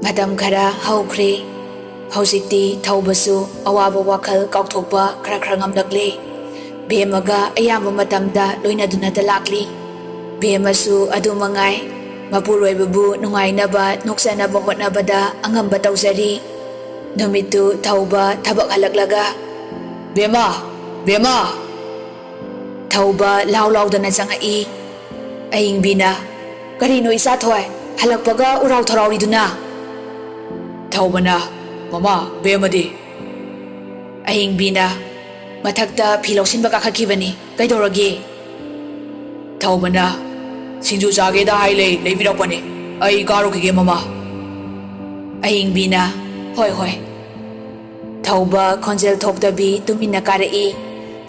ꯃꯇꯝ ꯈꯔ ꯍꯧꯈ꯭ꯔꯦ ꯍꯧꯖꯤꯛꯇꯤ ꯊꯧꯕꯁꯨ ꯑꯋꯥꯕ ꯋꯥꯈꯜ ꯀꯥꯎꯊꯣꯛꯄ ꯈꯔ ꯉꯝꯂꯛꯂꯦ ꯕꯦꯝꯃꯒ ꯑꯌꯥꯝꯕ ꯃꯇꯝꯗ ꯂꯣꯏꯅꯗꯨꯅꯇ ꯂꯥꯛꯂꯤ ꯕꯦꯝꯃꯁꯨ ꯑꯗꯨꯃꯉꯥꯏ ꯃꯄꯨꯔꯣꯏꯕꯕꯨ ꯅꯨꯡꯉꯥꯏꯅꯕ ꯅꯣꯛꯆꯅꯕ ꯍꯣꯠꯅꯕꯗ ꯑꯉꯝꯕ ꯇꯧꯖꯔꯤ ꯅꯨꯃꯤꯠꯇꯨ ꯊꯧꯕ ꯊꯕꯛ ꯍꯜꯂꯛꯂꯒ ꯕꯦꯝꯃ ꯕꯦꯝꯃ ꯊꯧꯕ ꯂꯥꯎꯗꯅ ꯆꯪꯉꯛꯏ ꯑꯏꯪꯕꯤꯅ ꯀꯔꯤꯅꯣ ꯏꯆꯥꯊꯣꯏ ꯍꯜꯂꯛꯄꯒ ꯎꯔꯥꯎ ꯊꯔꯥꯎꯔꯤꯗꯨꯅ ꯊꯧꯕꯅ ꯃꯃꯥ ꯕꯦꯝꯃꯗꯤ ꯑꯍꯤꯡꯕꯤꯅ ꯃꯊꯛꯇ ꯐꯤ ꯂꯧꯁꯤꯟꯕ ꯀꯥꯈꯠꯈꯤꯕꯅꯤ ꯀꯩꯗꯧꯔꯒꯦ ꯊꯧꯕꯅ ꯁꯤꯡꯖꯨ ꯆꯥꯒꯦꯗ ꯍꯥꯏ ꯂꯩꯕꯤꯔꯛꯄꯅꯤ ꯑꯩ ꯀꯥꯔꯨꯈꯤꯒꯦ ꯃꯃꯥ ꯑꯍꯤꯡꯕꯤꯅ ꯍꯣꯏ ꯊꯧꯕ ꯈꯣꯟꯖꯦꯜ ꯊꯣꯛꯇꯕꯤ ꯇꯨꯃꯤꯟꯅ ꯀꯥꯔꯛꯏ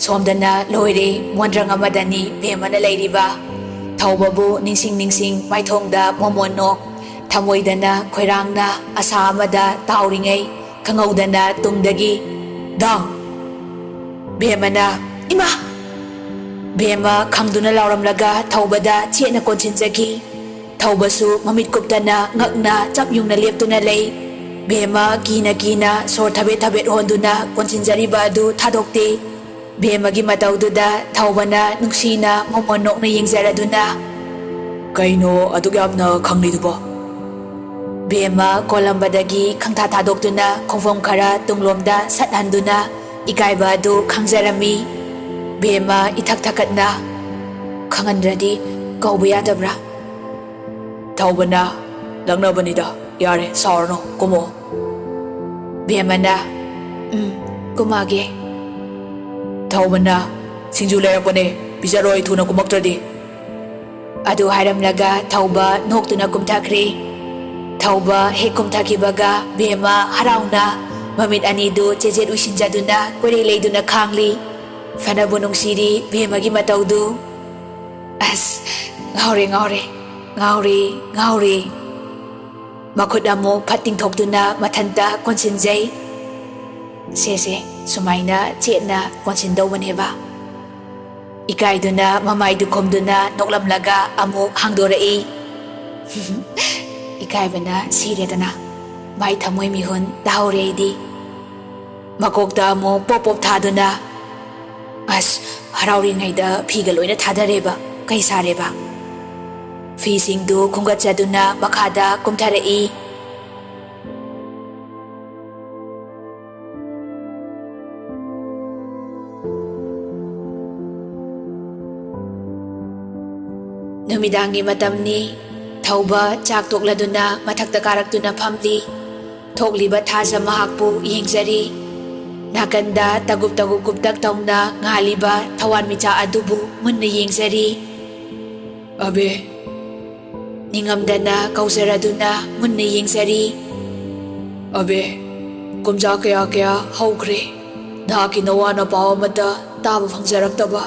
ꯁꯣꯝꯗꯅ ꯂꯣꯏꯔꯦ ꯃꯣꯟꯗ꯭ꯔꯪ ꯑꯃꯗꯅꯤ ꯕꯦꯝꯃꯅ ꯂꯩꯔꯤꯕ ꯊꯧꯕꯕꯨ ꯅꯤꯡꯁꯤꯡ ꯃꯥꯏꯊꯣꯡꯗ ꯃꯣꯃꯣꯟꯅꯣꯛ ꯊꯃꯣꯏꯗꯅ ꯈꯣꯏꯔꯥꯡꯅ ꯑꯁꯥ ꯑꯃꯗ ꯇꯥꯎꯔꯤꯉꯩ ꯈꯪꯍꯧꯗꯅ ꯇꯨꯡꯗꯒꯤ ꯗꯥꯡ ꯕꯦꯝꯃꯅ ꯏꯃꯥ ꯕꯦꯝꯃ ꯈꯪꯗꯨꯅ ꯂꯥꯎꯔꯝꯂꯒ ꯊꯧꯕꯗ ꯆꯦꯠꯅ ꯀꯣꯟꯁꯤꯟꯖꯈꯤ ꯊꯧꯕꯁꯨ ꯃꯃꯤꯠ ꯀꯨꯞꯇꯅ ꯉꯛꯅ ꯆꯞ ꯌꯨꯡꯅ ꯂꯦꯞꯇꯨꯅ ꯂꯩ ꯕꯦꯝꯃ ꯀꯤꯅ ꯁꯣꯔ ꯊꯕꯦꯠ ꯍꯣꯟꯗꯨꯅ ꯀꯣꯟꯁꯤꯟꯖꯔꯤꯕ ꯑꯗꯨ ꯊꯥꯗꯣꯛꯇꯦ ꯕꯦꯝꯃꯒꯤ ꯃꯇꯧꯗꯨꯗ ꯊꯧꯕꯅ ꯅꯨꯡꯁꯤꯅ ꯃꯣꯃꯣꯟ ꯅꯣꯛꯅ ꯌꯦꯡꯖꯔꯗꯨꯅ ꯀꯩꯅꯣ ꯑꯗꯨꯛ ꯌꯥꯝꯅ ꯈꯪꯂꯤꯗꯨꯕꯣ ꯕꯦꯝꯃ ꯀꯣꯜꯂꯝꯕꯗꯒꯤ ꯈꯪꯊꯥ ꯊꯥꯗꯣꯛꯇꯨꯅ ꯈꯣꯡꯐꯝ ꯈꯔ ꯇꯨꯡꯂꯣꯝꯗ ꯁꯠꯍꯟꯗꯨꯅ ꯏꯀꯥꯏꯕ ꯑꯗꯨ ꯈꯪꯖꯔꯝꯃꯤ ꯕꯦꯝꯃ ꯏꯊꯛ ꯊꯛꯀꯠꯅ ꯈꯪꯍꯟꯗ꯭ꯔꯗꯤ ꯀꯧꯕ ꯌꯥꯗꯕ꯭ꯔꯥ ꯊꯧꯕꯅ ꯂꯛꯅꯕꯅꯤꯗ ꯌꯥꯔꯦ ꯁꯥꯎꯔꯅꯨ ꯀꯨꯝꯃꯣ ꯕꯦꯝꯃꯅ ꯀꯨꯝꯃꯒꯦ ꯊꯧꯕꯅ ꯁꯤꯡꯖꯨ ꯂꯩꯔꯛꯄꯅꯦ ꯄꯤꯖꯔꯣꯏ ꯊꯨꯅ ꯀꯨꯝꯃꯛꯇ꯭ꯔꯗꯤ ꯑꯗꯨ ꯍꯥꯏꯔꯝꯂꯒ ꯊꯧꯕ ꯅꯣꯛꯇꯨꯅ ꯀꯨꯝꯊꯈ꯭ꯔꯦ ꯊꯧꯕ ꯍꯦꯛ ꯀꯨꯝꯊꯈꯤꯕꯒ ꯕꯦꯝꯃ ꯍꯔꯥꯎꯅ ꯃꯃꯤꯠ ꯑꯅꯤꯗꯨ ꯆꯦꯆꯦꯠ ꯎꯏꯁꯤꯟꯖꯗꯨꯅ ꯀꯣꯏꯔꯦ ꯂꯩꯗꯨꯅ ꯈꯥꯡꯂꯤ ꯐꯅꯕꯨ ꯅꯨꯡꯁꯤꯔꯤ ꯕꯦꯝꯃꯒꯤ ꯃꯇꯧꯗꯨ ꯑꯁ ꯉꯥꯎꯔꯦ ꯃꯈꯨꯠ ꯑꯃꯨꯛ ꯐꯠ ꯇꯤꯡꯊꯣꯛꯇꯨꯅ ꯃꯊꯟꯇ ꯀꯣꯟꯁꯤꯟꯖꯩ ꯁꯦ ꯁꯨꯃꯥꯏꯅ ꯆꯦꯠꯅ ꯀꯣꯟꯁꯤꯟꯗꯧꯕꯅꯦꯕ ꯏꯀꯥꯏꯗꯨꯅ ꯃꯃꯥꯏꯗꯨ ꯈꯣꯝꯗꯨꯅ ꯅꯣꯛꯂꯝꯂꯒ ꯑꯃꯨꯛ ꯍꯥꯡꯗꯣꯔꯛꯏ ꯏꯀꯥꯏꯕꯅ ꯁꯤꯔꯦꯗꯅ ꯃꯥꯏ ꯊꯃꯣꯏ ꯃꯤꯍꯨꯟ ꯇꯥꯍꯧꯔꯦ ꯑꯩꯗꯤ ꯃꯀꯣꯛꯇ ꯑꯃꯨꯛ ꯄꯣꯞ ꯊꯥꯗꯨꯅ ꯑꯁ ꯍꯔꯥꯎꯔꯤꯉꯩꯗ ꯐꯤꯒ ꯂꯣꯏꯅ ꯊꯥꯗꯔꯦꯕ ꯀꯩ ꯁꯥꯔꯦꯕ ꯐꯤꯁꯤꯡꯗꯨ ꯈꯨꯝꯒꯠꯆꯗꯨꯅ ꯃꯈꯥꯗ ꯀꯨꯝꯊꯔꯛꯏ ꯅꯨꯃꯤꯗꯥꯡꯒꯤ ꯃꯇꯝꯅꯤ ꯊꯧꯕ ꯆꯥꯛ ꯇꯣꯛꯂꯗꯨꯅ ꯃꯊꯛꯇ ꯀꯥꯔꯛꯇꯨꯅ ꯐꯝꯂꯤ ꯊꯣꯛꯂꯤꯕ ꯊꯥꯖ ꯃꯍꯥꯛꯄꯨ ꯌꯦꯡꯖꯔꯤ ꯅꯥꯀꯟꯗ ꯇꯒꯨꯞ ꯀꯨꯞꯇꯛ ꯇꯧꯅ ꯉꯥꯜꯂꯤꯕ ꯊꯋꯥꯟꯃꯤꯆꯥꯛ ꯑꯗꯨꯕꯨ ꯃꯨꯟꯅ ꯌꯦꯡꯖꯔꯤ ꯑꯕꯦ ꯅꯤꯡꯉꯝꯗꯅ ꯀꯧꯖꯔꯗꯨꯅ ꯃꯨꯟꯅ ꯌꯦꯡꯖꯔꯤ ꯑꯕꯦ ꯀꯨꯝꯖꯥ ꯀꯌꯥ ꯍꯧꯈ꯭ꯔꯦ ꯅꯍꯥꯛꯀꯤ ꯅꯋꯥ ꯅꯄꯥꯎ ꯑꯃꯠꯇ ꯇꯥꯕ ꯐꯪꯖꯔꯛꯇꯕ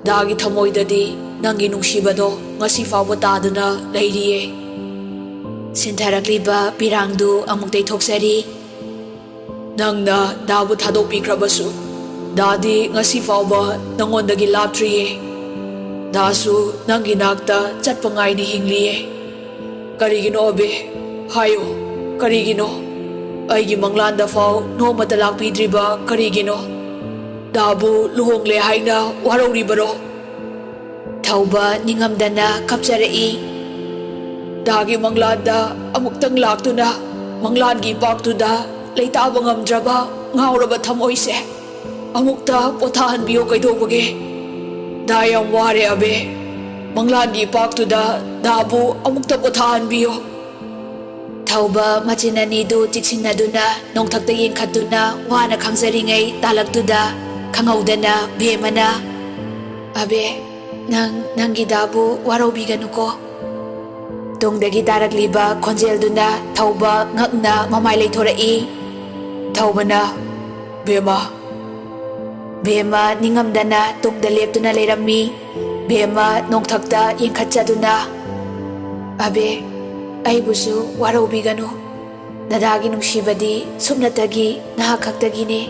ꯅꯍꯥꯛꯀꯤ ꯊꯃꯣꯏꯗꯗꯤ ꯅꯪꯒꯤ ꯅꯨꯡꯁꯤꯕꯗꯣ ꯉꯁꯤ ꯐꯥꯎꯕ ꯇꯥꯗꯨꯅ ꯂꯩꯔꯤꯌꯦ ꯁꯤꯟꯊꯔꯛꯂꯤꯕ ꯄꯤꯔꯥꯡꯗꯨ ꯑꯃꯨꯛ ꯇꯩꯊꯣꯛꯆꯔꯤ ꯅꯪꯅ ꯗꯥꯕꯨ ꯊꯥꯗꯣꯛꯄꯤꯈ꯭ꯔꯕꯁꯨ ꯗꯥꯗꯤ ꯉꯁꯤ ꯐꯥꯎꯕ ꯅꯪꯉꯣꯟꯗꯒꯤ ꯂꯥꯞꯇ꯭ꯔꯤꯌꯦ ꯗꯥꯁꯨ ꯅꯪꯒꯤ ꯅꯥꯛꯇ ꯆꯠꯄ ꯉꯥꯏꯅ ꯍꯤꯡꯂꯤꯌꯦ ꯀꯔꯤꯒꯤꯅꯣ ꯑꯕꯦ ꯍꯥꯏꯌꯨ ꯀꯔꯤꯒꯤꯅꯣ ꯑꯩꯒꯤ ꯃꯪꯂꯥꯟꯗ ꯐꯥꯎ ꯅꯣꯡꯃꯇ ꯂꯥꯛꯄꯤꯗ꯭ꯔꯤꯕ ꯀꯔꯤꯒꯤꯅꯣ ꯗꯥꯕꯨ ꯂꯨꯍꯣꯡꯂꯦ ꯍꯥꯏꯅ ꯋꯥꯔꯧꯔꯤꯕꯔꯣ ꯊꯧꯕ ꯅꯤꯡꯉꯝꯗꯅ ꯀꯞꯆꯔꯛꯏ ꯗꯥꯒꯤ ꯃꯪꯂꯥꯟꯗ ꯑꯃꯨꯛꯇꯪ ꯂꯥꯛꯇꯨꯅ ꯃꯪꯂꯥꯟꯒꯤ ꯏꯄꯥꯛꯇꯨꯗ ꯂꯩꯇꯥꯕ ꯉꯝꯗ꯭ꯔꯕ ꯉꯥꯎꯔꯕ ꯊꯃꯣꯏꯁꯦ ꯑꯃꯨꯛꯇ ꯄꯣꯊꯥꯍꯟꯕꯤꯌꯣ ꯀꯩꯗꯧꯕꯒꯦ ꯗꯥ ꯌꯥꯝ ꯋꯥꯔꯦ ꯑꯕꯦ ꯃꯪꯂꯥꯟꯒꯤ ꯏꯄꯥꯛꯇꯨꯗ ꯗꯥꯕꯨ ꯑꯃꯨꯛꯇ ꯄꯣꯊꯥꯍꯟꯕꯤꯌꯣ ꯊꯧꯕ ꯃꯆꯤꯟ ꯑꯅꯤꯗꯨ ꯆꯤꯛꯁꯤꯟꯅꯗꯨꯅ ꯅꯣꯡꯊꯛꯇ ꯌꯦꯡꯈꯠꯇꯨꯅ ꯋꯥꯅ ꯈꯥꯡꯖꯔꯤꯉꯩ ꯇꯥꯂꯛꯇꯨꯗ ꯈꯪꯍꯧꯗꯅ ꯕꯦꯝꯃꯅ ꯑꯕꯦ ꯅꯪꯒꯤ ꯗꯥꯕꯨ ꯋꯥꯔꯧꯕꯤꯒꯅꯨꯀꯣ ꯇꯨꯡꯗꯒꯤ ꯇꯥꯔꯛꯂꯤꯕ ꯈꯣꯟꯖꯦꯜꯗꯨꯅ ꯊꯧꯕ ꯉꯛꯅ ꯃꯃꯥꯏ ꯂꯩꯊꯣꯔꯛꯏ ꯊꯧꯕꯅ ꯕꯦꯝꯃ ꯅꯤꯡꯉꯝꯗꯅ ꯇꯨꯡꯗ ꯂꯦꯞꯇꯨꯅ ꯂꯩꯔꯝꯃꯤ ꯕꯦꯝꯃ ꯅꯣꯡꯊꯛꯇ ꯌꯦꯡꯈꯠꯆꯗꯨꯅ ꯑꯕꯦ ꯑꯩꯕꯨꯁꯨ ꯋꯥꯔꯧꯕꯤꯒꯅꯨ ꯗꯗꯥꯒꯤ ꯅꯨꯡꯁꯤꯕꯗꯤ ꯁꯨꯞꯅꯇꯒꯤ ꯅꯍꯥꯛ ꯈꯛꯇꯒꯤꯅꯤ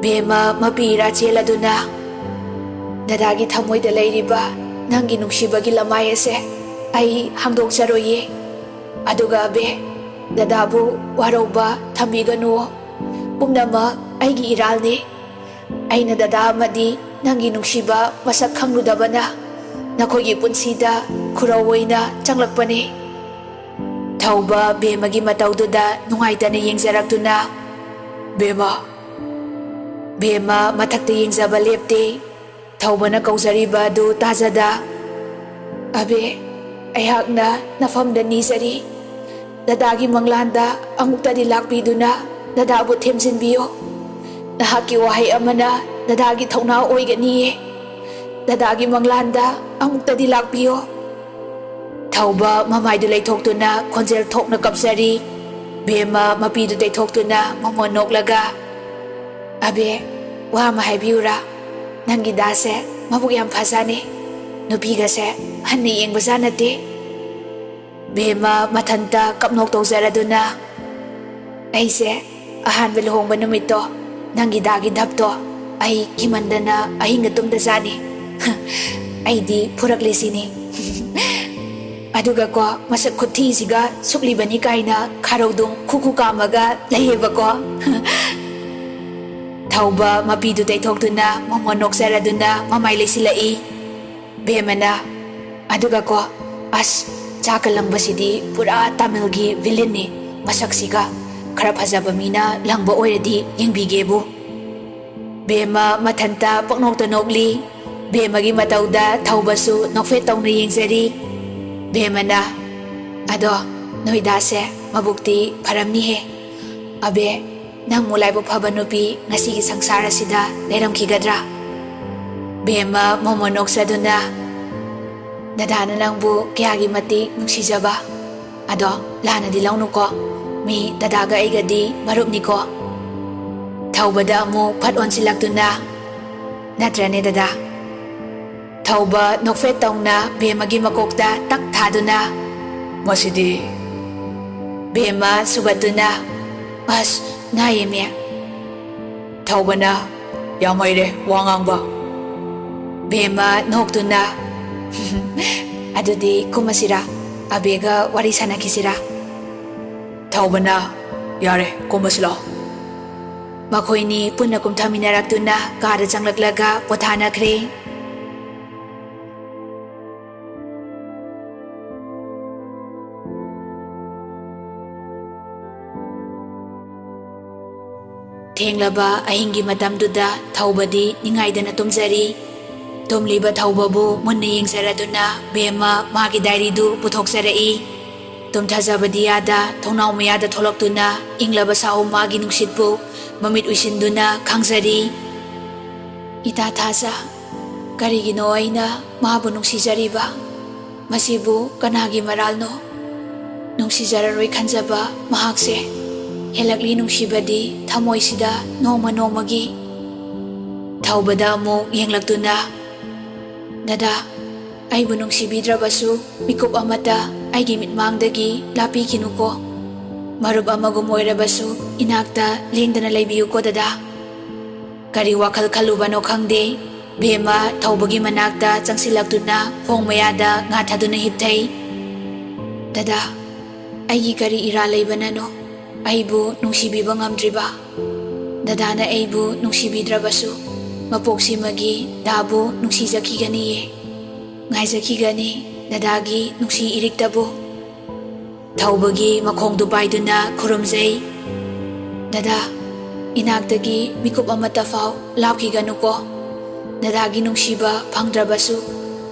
ꯕꯦꯝꯃ ꯃꯄꯤ ꯏꯔꯥ ꯆꯦꯜꯂꯗꯨꯅ ꯗꯗꯥꯒꯤ ꯊꯃꯣꯏꯗ ꯂꯩꯔꯤꯕ ꯅꯪꯒꯤ ꯅꯨꯡꯁꯤꯕꯒꯤ ꯂꯃꯥꯏ ꯑꯁꯦ ꯑꯩ ꯍꯥꯡꯗꯣꯛꯆꯔꯣꯏꯌꯦ ꯑꯗꯨꯒ ꯑꯕꯦ Dadabu warauba thambiganu. Pumnamak aigi iralni. Aina dada amadi nangi nungsiba masak khangludabana nakoigi punsida khurawoina changlakpani. Thauba Bemagi mataududa nungaitana yengzaraktuna. Bema mathakta yengzaba lepte. Thaubana kauzariba adu tajada. Abe ayakna nafamda nizari. Dadagi manglanda amuktadi lakpiduna dadabu themjinbiyo. Nahaki wahai amana dadagi thongna oigani. Dadagi manglanda amuktadi lakpiyo. Thauba mamaidu leithoktuna khonjel thokna kapsari. Bema mapidu leithoktuna mamon noklaga. Abe wa mahaibiura. Nangi dase mabuk yam phasani. Nupigase hanni yengbaza nate. Bema mathanta kapnok tawzaraduna. Aise ahanba luhongba numito nangi dagi dapto ay kimandana ahinga tumdasani. Aidi puraklisini. Aduga ko masak khuthi siga suklibani kaina kharodung khuku kamaga layeba ko. Thauba mapidu taythoktuna mamonok saraduna mamay laisilai. Bemana aduga ko as chakalambasidi pura Tamilgi villain ni masaksiga khara phajaba mina langba oiradi yengbigebu. Bema mathanta paknokta nokli. Bemagi matauda thaubasu nokfe tawna yengzari. Bemana ado noidase mabukti pharamni he. Abe nang mulai bu phaba nupi ngasi gi sangsara sida leramkigadra. Bema momonok saduna. Dadana nangbu kayagi mati nuksijaba. Ado lana di launu ko. Mi dadaga aigadi marupni ko. Thaubada amu phat onsilaktuna. Natrane dada. Thauba nokfe tawna Bemagi makokta tak thaduna. Masidi. Bema sugatuna. As ngayeme. Thaubana yamaire wangangba. Bema noktuna. Adudi kumasira abega wari sanakisira. Thaubana yare kumasila. Makoini punna kumthaminaraktuna kara changlaklaga pothanakre. Thenglaba ahingi matamduda Thaubadi ningaidana tumjari. Tumliba Thaubabu munna yengzaraduna Bema magi dairidu puthoksarai. Tumthajabadi yada thongnau mayada tholaktuna inglaba sahu magi nungsitbu mamit uisinduna khangzari. Ita thaja karigino aina mabu nungsijariba. Masibu kanagi maralno. Nungsijararoi khanjaba mahakse. Helakli nungsibadi thamoisida noma nomagi. Thaubada amu yenglaktuna. Dada aibu nungsibidrabasu mikup amata aigi mitmangdagi lapi kinuko. Marub amagum oirabasu inakta lengdana laibiyuko dada. Kari wakal kalubano khangde. Bema Thaubagi manakta changsilaktuna khong mayada ngathaduna hipthai. Dada aigi kari ira laibanano. Aibu nungsibiba ngamdriba. Dadana aibu nungsibidrabasu mapoksimagi dabu nungsijakigani. Ngaijakigani dadagi nungsi iriktabu. Thaubagi makhongdu paiduna khurumjai. Dada inaktagi mikup amata faw lapkiganuko. Dadagi nungsiba phangdrabasu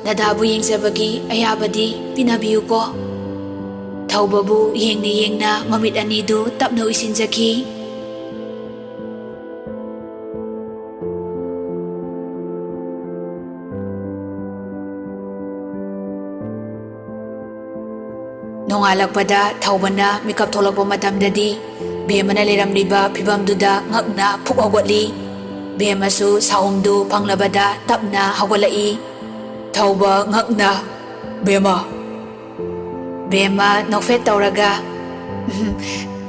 dadabu yengzabagi ayabadi pinabiyuko. Thaubabu yengna mamit anidu tapna uisinjaki. Nongalakpada Thaubana mikap tholakpa matamdadi Bemana leramliba phibamduda ngakna phukogotli. Bemasu saumdu panglabada tapna hawalai. Thauba ngakna. Bema nokfet tauraga.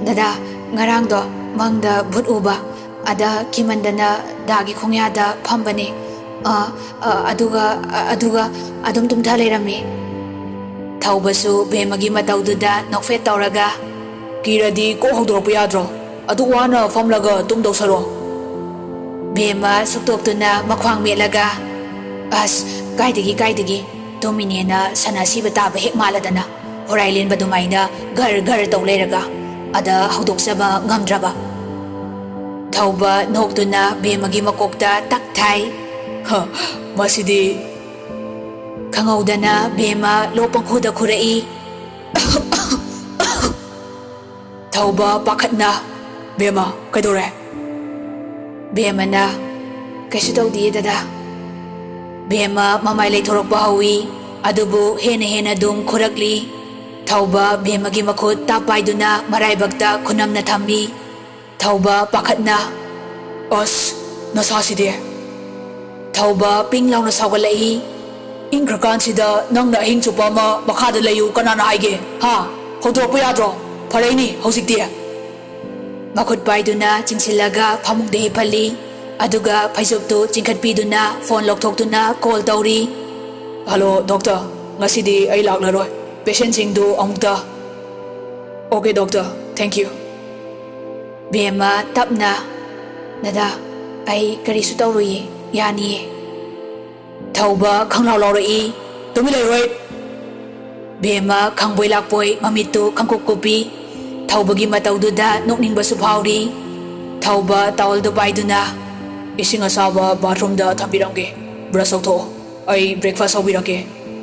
Dada ngarangdo mangda but uba ada kimandana dagi khongyada phambani. Aduga adum tumtha lerami. Thaubasu Bemagi mataududa nokfet tauraga. ꯀꯤꯔꯗꯤ ꯀꯣꯛ ꯍꯧꯗꯣꯔꯛꯄ ꯌꯥꯗ꯭ꯔꯣ ꯑꯗꯨ ꯋꯥꯅ ꯐꯝꯂꯒ ꯇꯨꯝꯗꯧꯁꯔꯣ ꯕꯦꯝꯃ ꯁꯨꯛꯇꯣꯛꯇꯨꯅ ꯃꯈ꯭ꯋꯥꯡ ꯃꯦꯠꯂꯒ ꯑꯁ ꯀꯥꯏꯗꯒꯤ ꯇꯨꯝꯃꯤꯅꯦꯅ ꯁꯅꯥ ꯁꯤꯕ ꯇꯥꯕ ꯍꯦꯛ ꯃꯥꯜꯂꯗꯅ ꯍꯣꯔꯥꯏ ꯂꯦꯟꯕ ꯑꯗꯨꯃꯥꯏꯅ ꯘꯔ ꯇꯧ ꯂꯩꯔꯒ ꯑꯗ ꯍꯧꯗꯣꯛꯆꯕ ꯉꯝꯗ꯭ꯔꯕ ꯊꯧꯕ ꯅꯣꯛꯇꯨꯅ ꯕꯦꯝꯃꯒꯤ ꯃꯀꯣꯛꯇ ꯇꯛ ꯊꯥꯏ ꯃꯁꯤꯗꯤ ꯈꯪꯍꯧꯗꯅ ꯕꯦꯝꯃ ꯂꯣꯛ ꯄꯪꯈꯨꯗ ꯈꯨꯔꯛꯏ ꯊꯧꯕ ꯄꯥꯈꯠꯅ ꯕꯦꯝꯃ ꯀꯩꯗꯧꯔꯦ ꯕꯦꯝꯃꯅ ꯀꯩꯁꯨ ꯇꯧꯗꯤꯌꯦ ꯗꯗꯥ ꯕꯦꯝꯃ ꯃꯃꯥꯏ ꯂꯩꯊꯣꯔꯛꯄ ꯍꯧꯏ ꯑꯗꯨꯕꯨ ꯍꯦꯟꯅ ꯑꯗꯨꯝ ꯈꯨꯔꯛꯂꯤ ꯊꯧꯕ ꯕꯦꯝꯃꯒꯤ ꯃꯈꯨꯠ ꯇꯥꯞ ꯄꯥꯏꯗꯨꯅ ꯃꯔꯥꯏꯕꯛꯇ ꯈꯨꯅꯝꯅ ꯊꯝꯃꯤ ꯊꯧꯕ ꯄꯥꯈꯠꯅ ꯑꯁ ꯅꯁꯥꯁꯤꯗꯤ ꯊꯧꯕ ꯄꯤꯡ ꯂꯥꯎꯅ ꯁꯥꯎꯒꯠꯂꯛꯏ ꯏꯪꯈ꯭ꯔꯀꯥꯟꯁꯤꯗ ꯅꯪꯅ ꯑꯍꯤꯡ ꯆꯨꯞꯄ ꯑꯃ ꯃꯈꯥꯗ ꯂꯩꯌꯨ ꯀꯅꯥꯅ ꯍꯥꯏꯒꯦ ꯍꯥ ꯍꯧꯗꯣꯔꯛꯄ ꯌꯥꯗ꯭ꯔꯣ ꯐꯔꯛꯏꯅꯤ ꯍꯧꯖꯤꯛꯇꯤ ꯃꯈꯨꯠ ꯄꯥꯏꯗꯨꯅ ꯆꯤꯡꯁꯤꯜꯂꯒ ꯐꯃꯨꯡꯗ ꯍꯤꯞꯍꯜꯂꯤ ꯑꯗꯨꯒ ꯐꯩꯖꯨꯞꯇꯨ ꯆꯤꯡꯈꯠꯄꯤꯗꯨꯅ ꯐꯣꯟ ꯂꯧꯊꯣꯛꯇꯨꯅ ꯀꯣꯜ ꯇꯧꯔꯤ ꯍꯜꯂꯣ ꯗꯣꯛꯇꯔ ꯉꯁꯤꯗꯤ ꯑꯩ ꯂꯥꯛꯂꯔꯣꯏ ꯄꯦꯁꯦꯟꯁꯤꯡꯗꯨ ꯑꯃꯨꯛꯇ ꯑꯣꯀꯦ ꯗꯣꯛꯇꯔ ꯊꯦꯡꯛ ꯌꯨ ꯕꯦꯝꯃ ꯇꯞꯅ ꯗꯗꯥ ꯑꯩ ꯀꯔꯤꯁꯨ ꯇꯧꯔꯣꯏꯌꯦ ꯌꯥꯅꯤꯌꯦ ꯊꯧꯕ ꯈꯪꯂꯥꯎ ꯂꯥꯎꯔꯛꯏ ꯇꯨꯃꯤꯟ ꯂꯩꯔꯣꯏ ꯕꯦꯝꯃ ꯈꯪꯕꯣꯏ ꯂꯥꯛꯄꯣꯏ ꯃꯃꯤꯠꯇꯨ ꯈꯪꯀꯨꯞ ꯀꯨꯞꯄꯤ ꯊꯧꯕꯒꯤ ꯃꯇꯧꯗꯨꯗ ꯅꯣꯛꯅꯤꯡꯕꯁꯨ ꯐꯥꯎꯔꯤ ꯊꯧꯕ ꯇꯥꯋꯜꯗꯨ ꯄꯥꯏꯗꯨꯅ ꯏꯁꯤꯡ ꯑꯁꯥꯕ ꯕꯥꯊꯔꯨꯝꯗ ꯊꯝꯕꯤꯔꯝꯒꯦ ꯕ꯭ꯔꯁ ꯇꯧꯊꯣꯛꯑꯣ ꯑꯩ ꯕ꯭ꯔꯦꯛꯐꯥꯁ ꯍꯧꯕꯤꯔꯛꯀꯦ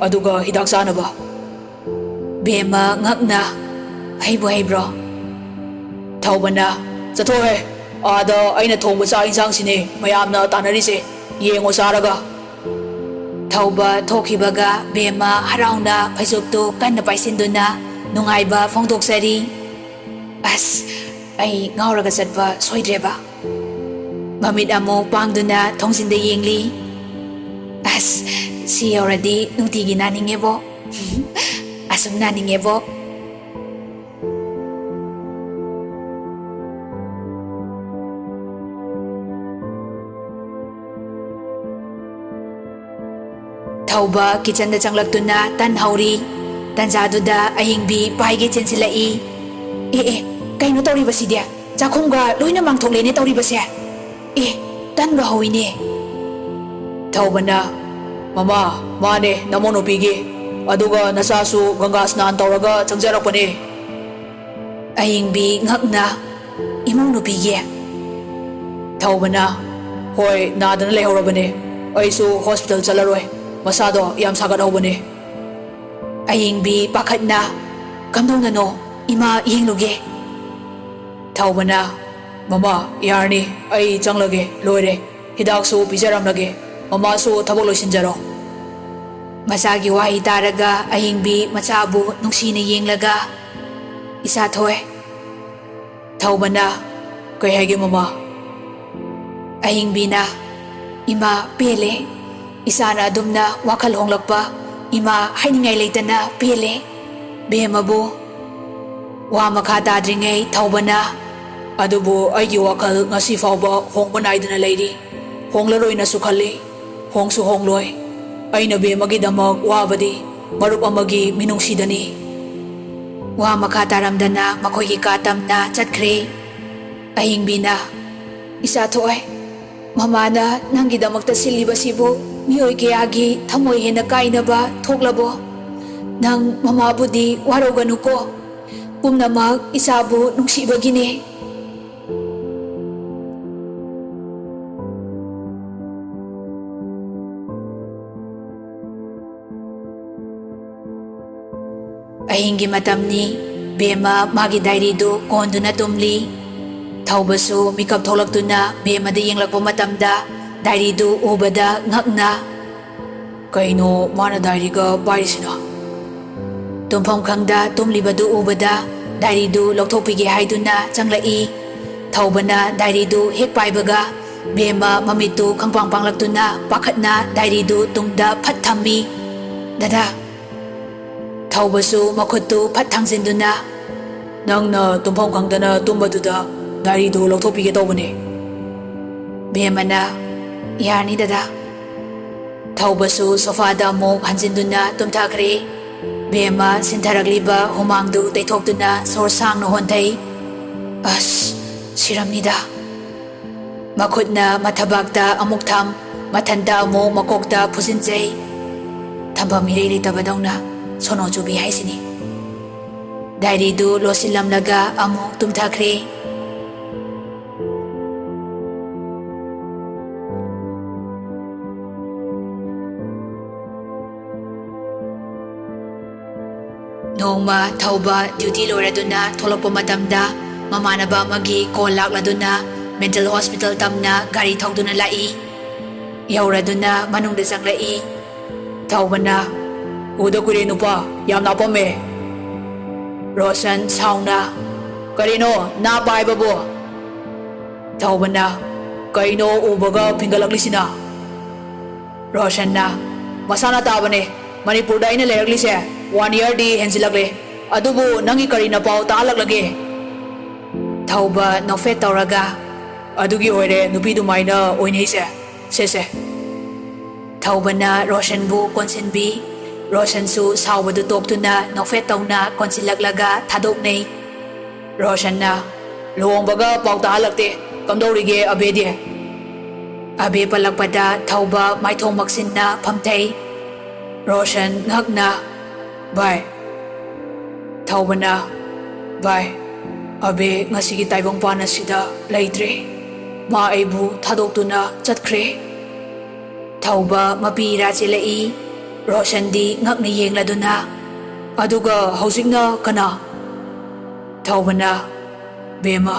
ꯑꯗꯨꯒ ꯍꯤꯗꯥꯛ ꯆꯥꯅꯕ ꯕꯦꯝꯃ ꯉꯛꯅ ꯍꯩꯕꯨ ꯍꯩꯕ꯭ꯔꯣ ꯊꯧꯕꯅ ꯆꯠꯊꯣꯛꯍꯦ ꯑꯥꯗ ꯑꯩꯅ ꯊꯣꯡꯕ ꯆꯥꯛ ꯏꯟꯁꯥꯡꯁꯤꯅꯦ ꯃꯌꯥꯝꯅ ꯇꯥꯟꯅꯔꯤꯁꯦ ꯌꯦꯡꯉꯣ ꯆꯥꯔꯒ ꯊꯧꯕ ꯊꯣꯛꯈꯤꯕꯒ ꯕꯦꯝꯃ ꯍꯔꯥꯎꯅ ꯐꯩꯖꯨꯞꯇꯨ ꯀꯟꯅ ꯄꯥꯏꯁꯤꯟꯗꯨꯅ ꯅꯨꯡꯉꯥꯏꯕ ꯐꯣꯡꯗꯣꯛꯆꯔꯤ ꯑꯁ ꯑꯩ ꯉꯥꯎꯔꯒ ꯆꯠꯄ ꯁꯣꯏꯗ꯭ꯔꯦꯕ ꯃꯃꯤꯠ ꯑꯃꯨꯛ ꯄꯥꯡꯗꯨꯅ ꯊꯣꯡꯖꯤꯟꯗ ꯌꯦꯡꯂꯤ ꯑꯁ ꯁꯤ ꯌꯧꯔꯗꯤ ꯅꯨꯡꯇꯤꯒꯤ ꯅꯥꯅꯤꯡꯉꯦꯕꯣ ꯑꯁꯨꯝ ꯅꯥꯅꯤꯡꯉꯦꯕꯣ ꯊꯧꯕ ꯀꯤꯆꯟꯗ ꯆꯪꯂꯛꯇꯨꯅ ꯇꯟ ꯍꯧꯔꯤ ꯇꯟꯖꯥꯗꯨꯗ ꯑꯍꯤꯡꯕꯤ ꯄꯥꯏꯒꯦ ꯆꯦꯟꯁꯤꯜꯂꯛꯏ ꯑꯦ ꯀꯩꯅꯣ ꯇꯧꯔꯤꯕꯁꯤꯗꯤ ꯆꯥꯛꯈꯨꯝꯒ ꯂꯣꯏꯅ ꯃꯥꯡꯊꯣꯛꯂꯦꯅꯦ ꯇꯧꯔꯤꯕꯁꯦ ꯇꯟꯒ ꯍꯧꯏꯅꯦ ꯊꯧꯕꯅ ꯃꯃꯥ ꯃꯥꯅꯦ ꯅꯃꯧ ꯅꯨꯄꯤꯒꯤ ꯑꯗꯨꯒ ꯅꯆꯥꯁꯨ ꯒꯪꯒꯥ ꯁ꯭ꯅꯥꯟ ꯇꯧꯔꯒ ꯆꯪꯖꯔꯛꯄꯅꯦ ꯑꯍꯤꯡꯕꯤ ꯉꯛꯅ ꯏꯃꯧ ꯅꯨꯄꯤꯒꯤ ꯊꯧꯕꯅ ꯍꯣꯏ ꯅꯥꯗꯅ ꯂꯩꯍꯧꯔꯕꯅꯦ ꯑꯩꯁꯨ ꯍꯣꯁꯄꯤꯇꯥꯜ ꯆꯠꯂꯔꯣꯏ ꯃꯁꯥꯗꯣ ꯌꯥꯝ ꯁꯥꯒꯠꯍꯧꯕꯅꯦ ꯑꯍꯤꯡꯕꯤ ꯄꯥꯈꯠꯅ ꯀꯝꯗꯧꯅꯅꯣ ꯏꯃꯥ ꯌꯦꯡꯂꯨꯒꯦ ꯊꯧꯕꯅ ꯃꯃꯥ ꯌꯥꯔꯅꯤ ꯑꯩ ꯆꯪꯂꯒꯦ ꯂꯣꯏꯔꯦ ꯍꯤꯗꯥꯛꯁꯨ ꯄꯤꯖꯔꯝꯂꯒꯦ ꯃꯃꯥꯁꯨ ꯊꯕꯛ ꯂꯣꯏꯁꯤꯟꯖꯔꯣ ꯃꯆꯥꯒꯤ ꯋꯥꯍꯩ ꯇꯥꯔꯒ ꯑꯍꯤꯡꯕꯤ ꯃꯆꯥꯕꯨ ꯅꯨꯡꯁꯤꯅ ꯌꯦꯡꯂꯒ ꯏꯆꯥ ꯊꯣꯏ ꯊꯧꯕꯅ ꯀꯩ ꯍꯥꯏꯒꯦ ꯃꯃꯥ ꯑꯍꯤꯡꯕꯤꯅ ꯏꯃꯥ ꯄꯦꯜꯂꯦ ꯏꯆꯥꯅ ꯑꯗꯨꯝꯅ ꯋꯥꯈꯜ ꯍꯣꯡꯂꯛꯄ ꯏꯃꯥ ꯍꯥꯏꯅꯤꯡꯉꯥꯏ ꯂꯩꯇꯅ ꯄꯦꯜꯂꯦ ꯕꯦꯝꯃꯕꯨ ꯋꯥ ꯃꯈꯥ ꯇꯥꯗ꯭ꯔꯤꯉꯩ ꯊꯧꯕꯅ ꯑꯗꯨꯕꯨ ꯑꯩꯒꯤ ꯋꯥꯈꯜ ꯉꯁꯤ ꯐꯥꯎꯕ ꯍꯣꯡꯕ ꯅꯥꯏꯗꯅ ꯂꯩꯔꯤ ꯍꯣꯡꯂꯔꯣꯏꯅꯁꯨ ꯈꯜꯂꯤ ꯍꯣꯡꯁꯨ ꯍꯣꯡꯂꯣꯏ ꯑꯩꯅ ꯕꯦꯝꯃꯒꯤꯗꯃꯛ ꯋꯥꯕꯗꯤ ꯃꯔꯨꯞ ꯑꯃꯒꯤ ꯃꯤꯅꯨꯡꯁꯤꯗꯅꯤ ꯋꯥ ꯃꯈꯥ ꯇꯥꯔꯝꯗꯅ ꯃꯈꯣꯏꯒꯤ ꯀꯥ ꯇꯝꯅ ꯆꯠꯈ꯭ꯔꯦ ꯑꯍꯤꯡꯕꯤꯅ ꯏꯆꯥ ꯊꯣꯏ ꯃꯃꯥꯅ ꯅꯪꯒꯤꯗꯃꯛꯇ ꯁꯤꯜꯂꯤꯕꯁꯤꯕꯨ ꯃꯤꯑꯣꯏ ꯀꯌꯥꯒꯤ ꯊꯃꯣꯏ ꯍꯦꯟꯅ ꯀꯥꯏꯅꯕ ꯊꯣꯛꯂꯕꯣ ꯅꯪ ꯃꯃꯥꯕꯨꯗꯤ ꯋꯥꯔꯧꯒꯅꯨꯀꯣ ꯄꯨꯝꯅꯃꯛ ꯏꯆꯥꯕꯨ ꯅꯨꯡꯁꯤꯕꯒꯤꯅꯦ ꯑꯍꯤꯡꯒꯤ ꯃꯇꯝꯅꯤ ꯕꯦꯝꯃ ꯃꯥꯒꯤ ꯗꯥꯏꯔꯤꯗꯨ ꯀꯣꯟꯗꯨꯅ ꯇꯨꯝꯂꯤ ꯊꯧꯕꯁꯨ ꯃꯤꯀꯞ ꯊꯣꯛꯂꯛꯇꯨꯅ ꯕꯦꯝꯃꯗ ꯌꯦꯡꯂꯛꯄ ꯃꯇꯝꯗ ꯗꯥꯏꯔꯤꯗꯨ ꯎꯕꯗ ꯉꯛꯅ ꯀꯩꯅꯣ ꯃꯥꯅ ꯗꯥꯏꯔꯤꯒ ꯄꯥꯏꯔꯤꯁꯤꯅ ꯇꯨꯝꯐꯝ ꯈꯪꯗ ꯇꯨꯝꯂꯤꯕꯗꯨ ꯎꯕꯗ ꯗꯥꯏꯔꯤꯗꯨ ꯂꯧꯊꯣꯛꯄꯤꯒꯦ ꯍꯥꯏꯗꯨꯅ ꯆꯪꯂꯛꯏ ꯊꯧꯕꯅ ꯗꯥꯏꯔꯤꯗꯨ ꯍꯦꯛ ꯄꯥꯏꯕꯒ ꯕꯦꯝꯃ ꯃꯃꯤꯠꯇꯨ ꯈꯪꯄꯥꯡ ꯄꯥꯡꯂꯛꯇꯨꯅ ꯄꯥꯈꯠꯅ ꯗꯥꯏꯔꯤꯗꯨ ꯇꯨꯡꯗ ꯐꯠ ꯊꯝꯃꯤ ꯗꯗꯥ ꯊꯧꯕꯁꯨ ꯃꯈꯨꯠꯇꯨ ꯐꯠ ꯊꯥꯡꯖꯤꯟꯗꯨꯅ ꯅꯪꯅ ꯇꯨꯝꯐꯝ ꯈꯪꯗꯅ ꯇꯨꯝꯕꯗꯨꯗ ꯗꯥꯏꯔꯤꯗꯨ ꯂꯧꯊꯣꯛꯄꯤꯒꯦ ꯇꯧꯕꯅꯦ ꯕꯦꯝꯃꯅ ꯌꯥꯔꯅꯤ ꯗꯗꯥ ꯊꯧꯕꯁꯨ ꯁꯣꯐꯥꯗ ꯑꯃꯨꯛ ꯍꯟꯖꯤꯟꯗꯨꯅ ꯇꯨꯝꯊꯈ꯭ꯔꯦ Bema sintharagliba humangdu teiꯊꯣꯛꯇꯨꯅ ꯁꯣꯔ ꯁꯥꯡꯅ ꯍꯣꯟꯊꯩ꯫ ꯑꯁ ꯁꯤꯔꯝꯅꯤꯗ꯫ ꯃꯈꯨꯠꯅ ꯃꯊꯕꯥꯛꯇ ꯑꯃꯨꯛ ꯊꯝ, ꯃꯊꯟꯇ ꯑꯃꯨꯛ ꯃꯀꯣꯛꯇ ꯐꯨꯖꯤꯟꯖꯩ꯫ ꯊꯝꯐꯝ ꯏꯔꯩ ꯂꯩꯇꯕꯗꯧꯅ ꯁꯣꯅꯣ ꯆꯨꯕꯤ ꯍꯥꯏꯁꯤꯅꯤ꯫ ꯗꯥꯏꯔꯤꯗꯨ ꯂꯣꯠꯁꯤꯜꯂꯝꯂꯒ ꯑꯃꯨꯛ ꯇꯨꯝꯊꯈ꯭ꯔꯦ꯫ ꯅꯣꯡꯃ ꯊꯧꯕ ꯗ꯭ꯌꯨꯇꯤ ꯂꯣꯏꯔꯗꯨꯅ ꯊꯣꯛꯂꯛꯄ ꯃꯇꯝꯗ ꯃꯃꯥꯟꯅꯕ ꯑꯃꯒꯤ ꯀꯣꯜ ꯂꯥꯛꯂꯗꯨꯅ ꯃꯦꯟꯇꯦꯜ ꯍꯣꯁꯄꯤꯇꯥꯜ ꯇꯝꯅ ꯒꯥꯔꯤ ꯊꯧꯗꯨꯅ ꯂꯥꯛꯏ꯫ ꯌꯧꯔꯗꯨꯅ ꯃꯅꯨꯡꯗ ꯆꯪꯂꯛꯏ꯫ ꯊꯧꯕꯅ ꯎꯗ ꯀꯨꯏꯔꯦ ꯅꯨꯄꯥ, ꯌꯥꯝ ꯅꯥꯞꯄꯝꯃꯦ꯫ ꯔꯣꯁꯟ ꯁꯥꯎꯅ ꯀꯔꯤꯅꯣ ꯅꯥꯞꯄ ꯍꯥꯏꯕꯕꯨ? ꯊꯧꯕꯅ ꯀꯩꯅꯣ ꯎꯕꯒ ꯐꯤꯡꯒꯠꯂꯛꯂꯤꯁꯤꯅ? ꯔꯣꯁꯟꯅ ꯃꯁꯥꯅ ꯇꯥꯕꯅꯦ, ꯃꯅꯤꯄꯨꯔꯗ ꯑꯩꯅ ꯂꯩꯔꯛꯂꯤꯁꯦ 1 ꯏꯌꯔꯗꯤ ꯍꯦꯟꯖꯤꯜꯂꯛꯂꯦ꯫ ꯑꯗꯨꯕꯨ ꯅꯪꯒꯤ ꯀꯔꯤꯅ ꯄꯥꯎ ꯇꯥꯍꯜꯂꯛꯂꯒꯦ? ꯊꯧꯕ ꯅꯣꯛꯐꯦꯠ ꯇꯧꯔꯒ ꯑꯗꯨꯒꯤ ꯑꯣꯏꯔꯦ ꯅꯨꯄꯤꯗꯨꯃꯥꯏꯅ ꯑꯣꯏꯅꯩꯁꯦ, ꯁꯦꯁꯦ꯫ ꯊꯧꯕꯅ ꯔꯣꯁꯟꯕꯨ ꯀꯣꯟꯁꯤꯟꯕꯤ꯫ ꯔꯣꯁꯟꯁꯨ ꯁꯥꯎꯕꯗꯨ ꯇꯣꯛꯇꯨꯅ ꯅꯣꯛꯐꯦꯠ ꯇꯧꯅ ꯀꯣꯟꯁꯤꯜꯂꯛꯂꯒ ꯊꯥꯗꯣꯛꯅꯩ꯫ ꯔꯣꯁꯟꯅ ꯂꯨꯍꯣꯡꯕꯒ ꯄꯥꯎ ꯇꯥꯍꯜꯂꯛꯇꯦ, ꯀꯝꯗꯧꯔꯤꯒꯦ ꯑꯕꯦꯗꯤ? ꯑꯕꯦ ꯄꯜꯂꯛꯄꯗ ꯊꯧꯕ ꯃꯥꯏꯊꯣꯡ ꯃꯛꯁꯤꯟꯅ ꯐꯝꯊꯩ꯫ ꯔꯣꯁꯟ ꯉꯛꯅ ꯚꯥꯏ꯫ ꯊꯧꯕꯅ ꯚꯥꯏ, ꯑꯕꯦ ꯉꯁꯤꯒꯤ ꯇꯥꯏꯕꯪꯄꯥꯟ ꯑꯁꯤꯗ ꯂꯩꯇ꯭ꯔꯦ꯫ ꯃꯥ ꯑꯩꯕꯨ ꯊꯥꯗꯣꯛꯇꯨꯅ ꯆꯠꯈ꯭ꯔꯦ꯫ ꯊꯧꯕ ꯃꯄꯤ ꯏꯔꯥ ꯆꯦꯜꯂꯛꯏ꯫ ꯔꯣꯁꯟꯗꯤ ꯉꯛꯅ ꯌꯦꯡꯂꯗꯨꯅ ꯑꯗꯨꯒ ꯍꯧꯖꯤꯛꯅ ꯀꯅꯥ? ꯊꯧꯕꯅ ꯕꯦꯃ꯫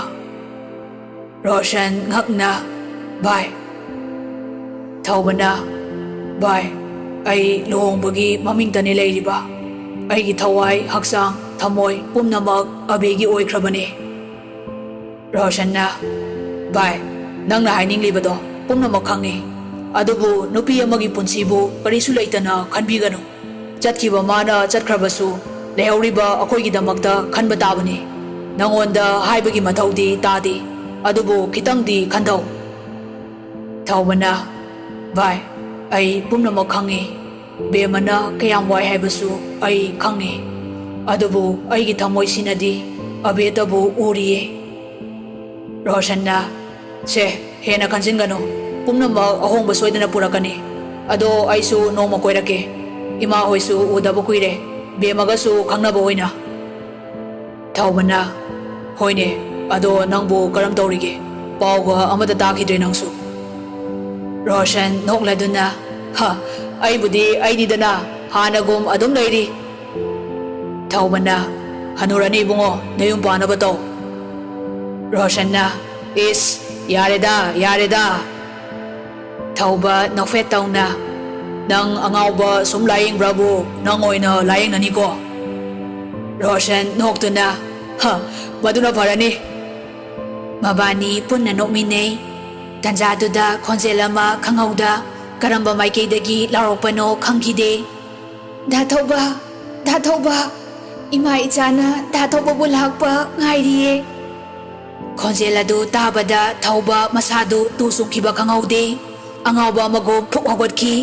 ꯔꯣꯁꯟ ꯉꯛꯅ ꯚꯥꯏ꯫ ꯊꯧꯕꯅ ꯚꯥꯏ, ꯑꯩ ꯂꯨꯍꯣꯡꯕꯒꯤ ꯃꯃꯤꯡꯇꯅꯤ ꯂꯩꯔꯤꯕ꯫ ꯑꯩꯒꯤ ꯊꯋꯥꯏ, ꯍꯛꯆꯥꯡ, ꯊꯃꯣꯏ ꯄꯨꯝꯅꯃꯛ ꯑꯕꯦꯒꯤ ꯑꯣꯏꯈ꯭ꯔꯕꯅꯤ꯫ ꯔꯣꯁꯟꯅ ꯚꯥꯏ, ꯅꯪꯅ ꯍꯥꯏꯅꯤꯡꯂꯤꯕꯗꯣ ꯄꯨꯝꯅꯃꯛ ꯈꯪꯉꯤ꯫ ꯑꯗꯨꯕꯨ ꯅꯨꯄꯤ ꯑꯃꯒꯤ ꯄꯨꯟꯁꯤꯕꯨ ꯀꯔꯤꯁꯨ ꯂꯩꯇꯅ ꯈꯟꯕꯤꯒꯅꯨ꯫ ꯆꯠꯈꯤꯕ ꯃꯥꯅ ꯆꯠꯈ꯭ꯔꯕꯁꯨ ꯂꯩꯍꯧꯔꯤꯕ ꯑꯩꯈꯣꯏꯒꯤꯗꯃꯛꯇ ꯈꯟꯕ ꯇꯥꯕꯅꯤ꯫ ꯅꯪꯉꯣꯟꯗ ꯍꯥꯏꯕꯒꯤ ꯃꯊꯧꯗꯤ ꯇꯥꯗꯦ, ꯑꯗꯨꯕꯨ ꯈꯤꯇꯪꯗꯤ ꯈꯟꯊꯧ꯫ ꯊꯧꯕꯅ ꯚꯥꯏ, ꯑꯩ ꯄꯨꯝꯅꯃꯛ ꯈꯪꯉꯤ꯫ ꯕꯦꯃꯅ ꯀꯌꯥꯝ ꯋꯥꯏ ꯍꯥꯏꯕꯁꯨ ꯑꯩ ꯈꯪꯉꯤ꯫ ꯑꯗꯨꯕꯨ ꯑꯩꯒꯤ ꯊꯃꯣꯏꯁꯤꯅꯗꯤ ꯑꯕꯦꯇꯕꯨ ꯎꯔꯤꯌꯦ꯫ ꯔꯣꯁꯟꯅ ꯁꯦ, ꯍꯦꯟꯅ ꯈꯟꯖꯤꯟꯒꯅꯨ꯫ ꯄꯨꯝꯅꯃꯛ ꯑꯍꯣꯡꯕ ꯁꯣꯏꯗꯅ ꯄꯨꯔꯛꯀꯅꯤ꯫ ꯑꯗꯣ ꯑꯩꯁꯨ ꯅꯣꯡꯃ ꯀꯣꯏꯔꯛꯀꯦ꯫ ꯏꯃꯥ ꯍꯣꯏꯁꯨ ꯎꯗꯕ ꯀꯨꯏꯔꯦ, ꯕꯦꯃꯒꯁꯨ ꯈꯪꯅꯕ ꯑꯣꯏꯅ꯫ ꯊꯧꯕꯅ ꯍꯣꯏꯅꯦ, ꯑꯗꯣ ꯅꯪꯕꯨ ꯀꯔꯝ ꯇꯧꯔꯤꯒꯦ? ꯄꯥꯎꯒ ꯑꯃꯇ ꯇꯥꯈꯤꯗ꯭ꯔꯦ ꯅꯪꯁꯨ꯫ ꯔꯣꯁꯟ ꯅꯣꯛꯂꯗꯨꯅ ꯑꯩꯕꯨꯗꯤ ꯑꯩꯅꯤꯗꯅ, ꯍꯥꯟꯅꯒꯨꯝ ꯑꯗꯨꯝ ꯂꯩꯔꯤ꯫ ꯊꯧꯕꯅ ꯍꯅꯨꯔꯅꯤ ꯏꯕꯨꯡꯉꯣ, ꯅꯌꯨꯝ ꯄꯥꯟꯅꯕ ꯇꯧ꯫ ꯔꯣꯁꯟꯅ ꯏꯁ, ꯌꯥꯔꯦꯗ ꯌꯥꯔꯦꯗ꯫ ꯊꯧꯕ ꯅꯣꯛꯐꯦꯠ ꯇꯧꯅ ꯅꯪ ꯑꯉꯥꯎꯕ ꯁꯨꯝ ꯂꯥꯌꯦꯡꯕ꯭ꯔꯕꯨ ꯅꯪ ꯑꯣꯏꯅ ꯂꯥꯌꯦꯡꯅꯅꯤꯀꯣ꯫ ꯔꯣꯁꯟ ꯅꯣꯛꯇꯨꯅ ꯃꯗꯨꯅ ꯐꯔꯅꯤ꯫ ꯃꯕꯥꯅꯤ ꯄꯨꯟꯅ ꯅꯣꯛꯃꯤꯟꯅꯩ꯫ ꯇꯟꯖꯥꯗꯨꯗ ꯈꯣꯟꯖꯦꯜ ꯑꯃ ꯈꯪꯍꯧꯗ ꯀꯔꯝꯕ ꯃꯥꯏꯀꯩꯗꯒꯤ ꯂꯥꯎꯔꯛꯄꯅꯣ ꯈꯪꯈꯤꯗꯦ꯫ ꯗꯥ ꯊꯧꯕ, ꯗꯥ ꯊꯧꯕ, ꯏꯃꯥ ꯏꯆꯥꯅ ꯗꯥ ꯊꯧꯕꯕꯨ ꯂꯥꯛꯄ ꯉꯥꯏꯔꯤꯌꯦ꯫ ꯈꯣꯟꯖꯦꯜ ꯑꯗꯨ ꯇꯥꯕꯗ ꯊꯧꯕ ꯃꯁꯥꯗꯨ ꯇꯨ ꯆꯨꯡꯈꯤꯕ ꯈꯪꯍꯧꯗꯦ꯫ ꯑꯉꯥꯎꯕ ꯑꯃꯒꯨꯝ ꯐꯨꯛ ꯍꯧꯒꯠꯈꯤ꯫